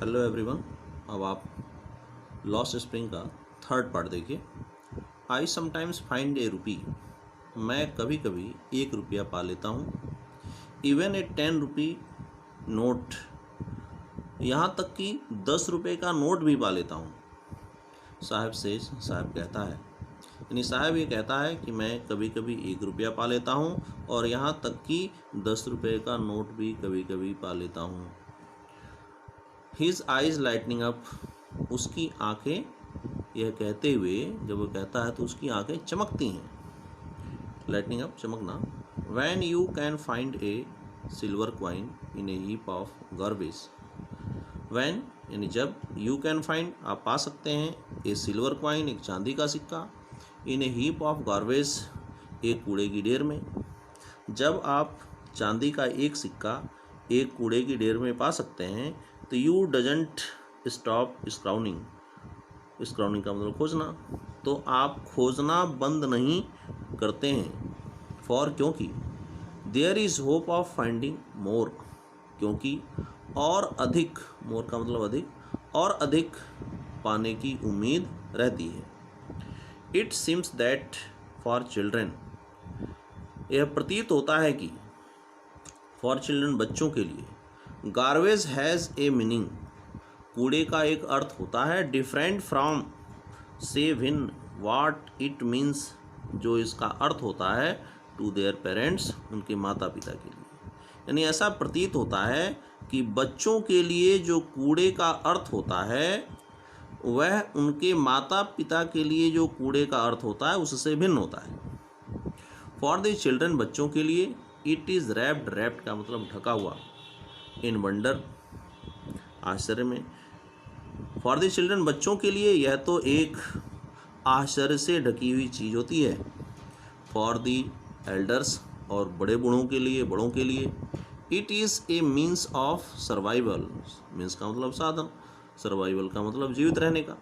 Hello everyone. अब आप lost spring का थर्ड पार्ट देखिए। आई समटाइम्स फाइंड ए रुपी। मैं कभी कभी 1 रुपया पा लेता हूँ। इवन ए 10 रुपी नोट, यहाँ तक कि 10 रुपये का नोट भी पा लेता हूँ। साहब से साहब कहता है, यानी साहब ये कहता है कि मैं कभी कभी 1 रुपया पा लेता हूँ और यहाँ तक कि 10 रुपये का नोट भी कभी कभी पा लेता हूँ। His eyes lightening up, उसकी आंखें, यह कहते हुए जब वो कहता है तो उसकी आंखें चमकती हैं। लाइटनिंग अप, चमकना। When you can find a silver coin in a heap of garbage, when यानी जब, you can find आप पा सकते हैं, a silver coin एक चांदी का सिक्का, in a heap of garbage एक कूड़े की ढेर में। जब आप चांदी का एक सिक्का एक कूड़े की ढेर में पा सकते हैं तो यू डजंट स्टॉप स्क्राउनिंग। स्क्राउनिंग का मतलब खोजना, तो आप खोजना बंद नहीं करते हैं। फॉर क्योंकि, there is hope of finding more, क्योंकि और अधिक, मोर का मतलब अधिक, और अधिक पाने की उम्मीद रहती है। It seems that for children, यह प्रतीत होता है कि, फॉर चिल्ड्रन बच्चों के लिए, गार्बेज हैज़ ए मीनिंग, कूड़े का एक अर्थ होता है, डिफरेंट फ्रॉम से भिन्न, वाट इट मीन्स जो इसका अर्थ होता है, टू देयर पेरेंट्स उनके माता पिता के लिए। यानी ऐसा प्रतीत होता है कि बच्चों के लिए जो कूड़े का अर्थ होता है वह उनके माता पिता के लिए जो कूड़े का अर्थ होता है उससे भिन्न होता है। फॉर द चिल्ड्रन बच्चों के लिए, इट इज़ रैप्ड, रैप्ड का मतलब ढका हुआ, इन वंडर आश्चर्य में। फॉर द चिल्ड्रन बच्चों के लिए यह तो एक आश्चर्य से ढकी हुई चीज़ होती है। फॉर द एल्डर्स और बड़े बूढ़ों के लिए, बड़ों के लिए, it is a means of survival, means का मतलब साधन, सर्वाइवल का मतलब जीवित रहने का।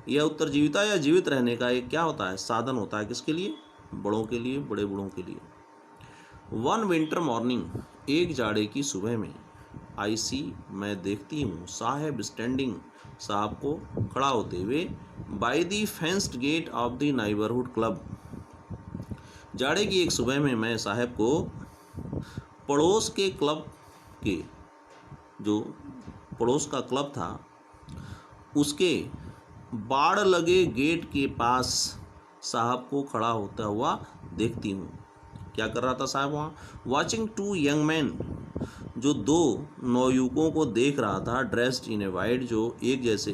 यह उत्तर जीविता या जीवित रहने का एक क्या होता है, साधन होता है। किसके लिए? बड़ों के लिए, बड़े बूढ़ों के लिए। वन विंटर मॉर्निंग, एक जाड़े की सुबह में, आई सी मैं देखती हूँ, साहब स्टैंडिंग साहब को खड़ा होते हुए, by the fenced gate of the neighbourhood club, जाड़े की एक सुबह में मैं साहब को पड़ोस के क्लब के, जो पड़ोस का क्लब था उसके बाड़ लगे गेट के पास साहब को खड़ा होता हुआ देखती हूँ। क्या कर रहा था साहब वहाँ? वॉचिंग टू यंग मैन, जो दो नौयुवकों को देख रहा था, ड्रेस्ड इन ए वाइट, जो एक जैसे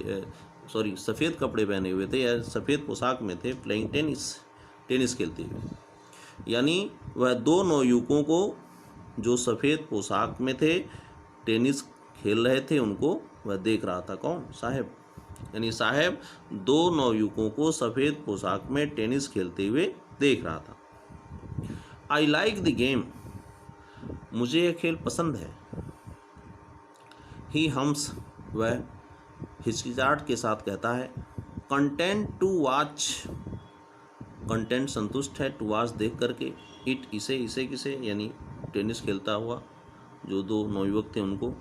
सफ़ेद कपड़े पहने हुए थे या सफ़ेद पोशाक में थे, प्लेइंग टेनिस, टेनिस खेलते हुए। यानी वह दो नौयुवकों को जो सफ़ेद पोशाक में थे, टेनिस खेल रहे थे, उनको वह देख रहा था। कौन? साहब। यानी साहब दो नौयुवकों को सफ़ेद पोशाक में टेनिस खेलते हुए देख रहा था। आई लाइक द गेम, मुझे यह खेल पसंद है। ही हम्स, वह हिचकिचाहट के साथ कहता है। कंटेंट टू वॉच, कंटेंट संतुष्ट है, टू वॉच देख करके, इट इसे, इसे किसे, यानी टेनिस खेलता हुआ जो दो नौयुवक थे उनको।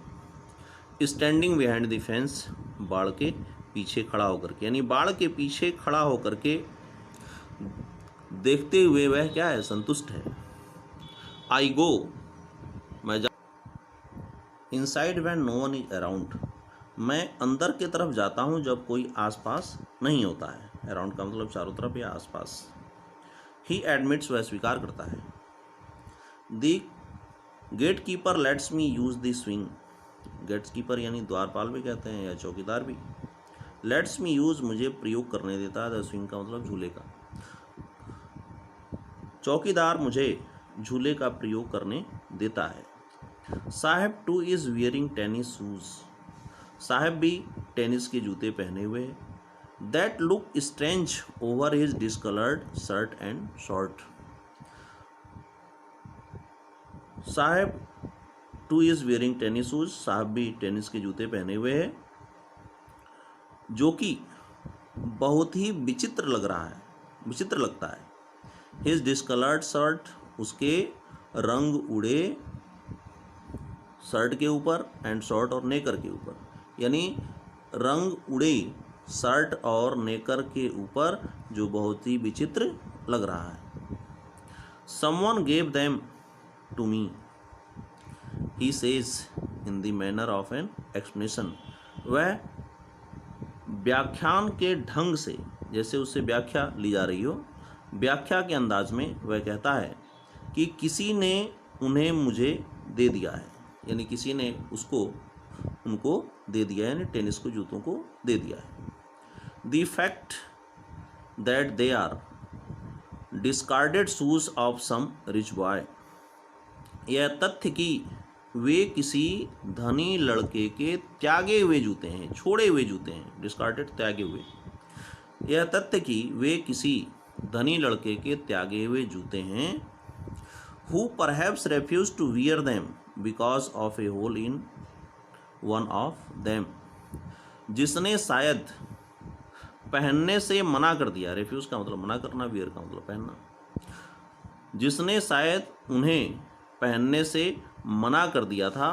स्टैंडिंग बिहाइंड द फेंस, बाड़ के पीछे खड़ा होकर के, यानी बाड़ के पीछे खड़ा होकर के देखते हुए वह क्या है? संतुष्ट है। आई गो, मैं जा, inside when no one is around, मैं अंदर की तरफ जाता हूँ जब कोई आसपास नहीं होता है। अराउंड का मतलब चारों तरफ या आसपास। ही एडमिट्स, वह स्वीकार करता है। The gate keeper lets me use the swing, gate keeper यानी द्वारपाल भी कहते हैं या चौकीदार भी। लेट्स मी यूज, मुझे प्रयोग करने देता है, द स्विंग का मतलब झूले का। चौकीदार मुझे झूले का प्रयोग करने देता है। साहब too is wearing tennis shoes, साहब भी टेनिस के जूते पहने हुए हैं। That look strange over his discoloured shirt and short, साहब too is wearing tennis shoes, साहब भी टेनिस के जूते पहने हुए हैं, जो कि बहुत ही विचित्र लग रहा है, विचित्र लगता है। हिज डिस्कलर्ड शर्ट, उसके रंग उड़े शर्ट के ऊपर, एंड शॉर्ट और नेकर के ऊपर। यानी रंग उड़े शर्ट और नेकर के ऊपर जो बहुत ही विचित्र लग रहा है। Someone gave them to me, he says in the manner of an explanation। वह व्याख्यान के ढंग से, जैसे उससे व्याख्या ली जा रही हो, व्याख्या के अंदाज में वह कहता है कि किसी ने उन्हें मुझे दे दिया है, यानी किसी ने उनको दे दिया है, यानी टेनिस को जूतों को दे दिया है। The fact that they are discarded shoes of some rich boy, यह तथ्य कि वे किसी धनी लड़के के त्यागे हुए जूते हैं, छोड़े हुए जूते हैं, डिस्कार्डेड त्यागे हुए, यह तथ्य कि वे किसी धनी लड़के के त्यागे हुए जूते हैं। Who perhaps refuse to wear them because of a hole in one of them, जिसने शायद पहनने से मना कर दिया, रेफ्यूज का मतलब मना करना, वियर का मतलब पहनना, जिसने शायद उन्हें पहनने से मना कर दिया था,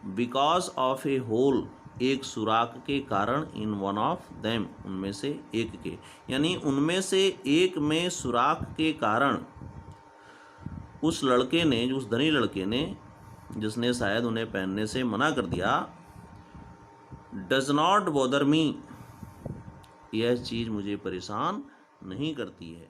बिकॉज ऑफ ए होल, एक सुराख के कारण, इन वन ऑफ देम, उनमें से एक के, यानी उनमें से एक में सुराख के कारण उस लड़के ने, जो उस धनी लड़के ने, जिसने शायद उन्हें पहनने से मना कर दिया, डज नॉट बॉदर मी, यह चीज़ मुझे परेशान नहीं करती है।